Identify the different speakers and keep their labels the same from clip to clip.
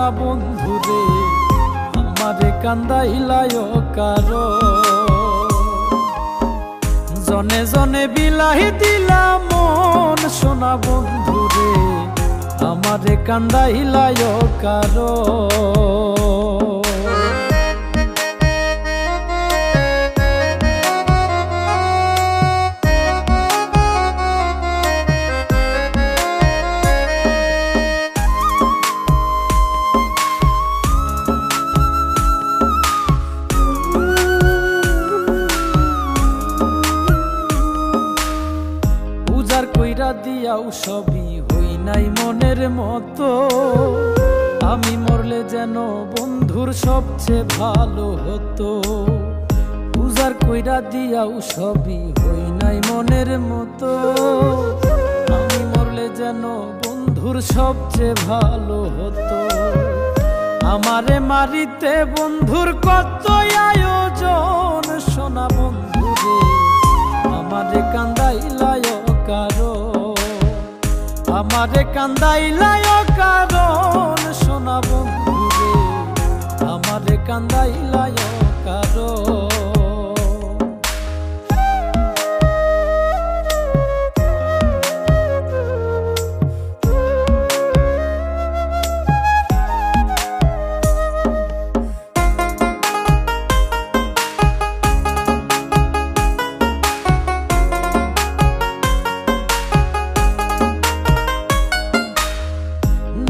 Speaker 1: সোনা বন্ধুরে আমারে কান্দাইলায় কারো জনে জনে বিলাহি দিলাম মন সোনা বন্ধুরে আমারে কান্দাইলায় কারো কইরা দিয়াও সবই হই নাই মনের মতো আমি মরলে যেন বন্ধুর সবচেয়ে ভালো হতো পূজার কইরা দিয়াও সবই হই নাই মনের মতো আমি মরলে যেন বন্ধুর সবচেয়ে ভালো হতো আমারে মারিতে বন্ধুর কত আয়োজন সোনা বন্ধুরে আমারে কান্দাইলায় কারো আমারে কান্দাইলায় কারণ সোনা বন্ধুরে আমারে কান্দাইলায় কারো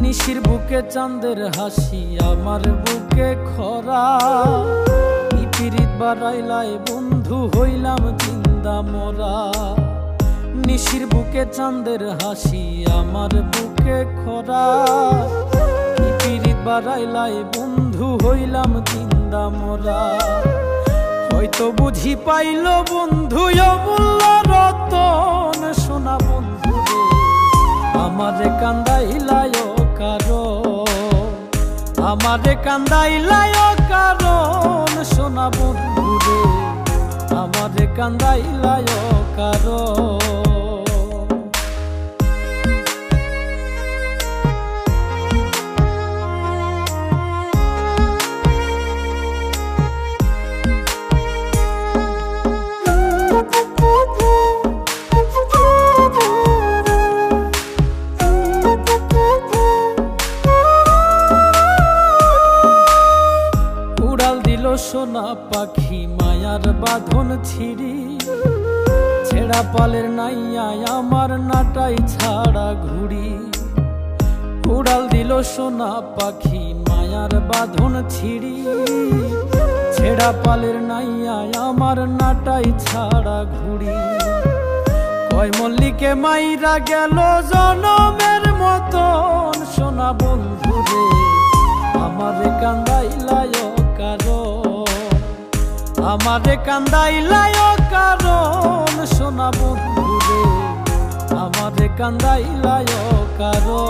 Speaker 1: নিশির বুকে চাঁদের হাসি আমার বুকে খরা পিরিত বাড়াইলাই বন্ধু হইলাম জিন্দা মোরা নিশির বুকে চাঁদের হাসি আমার বুকে খরা পিরিত বাড়াইলাই বন্ধু হইলাম জিন্দা মোরা হয়তো বুঝি পাইল বন্ধু অমূল্য রতন সোনা বন্ধুরে আমারে কান্দাইলায় কারো আমারে কান্দাইলায় কারণ সোনা বন্ধুরে আমারে কান্দাইলায় কারো সোনা পাখি মায়ার বাঁধন ছিড়ি ছেড়া পালের নাইয়া আমার নাটাই ছাড়া ঘুড়ি উড়াল দিল সোনা পাখি মায়ার বাঁধন ছিড়ি ছেড়া পালের নাইয়া আমার নাটাই ছাড়া ঘুড়ি কয় মল্লিকে মাইরা গেল জনমের মতন সোনা বন্ধুরে আমারে কান্দাইলায় কারো আমারে কান্দাইলায় কারণ সোনা বন্ধুরে আমারে কান্দাইলায় কারো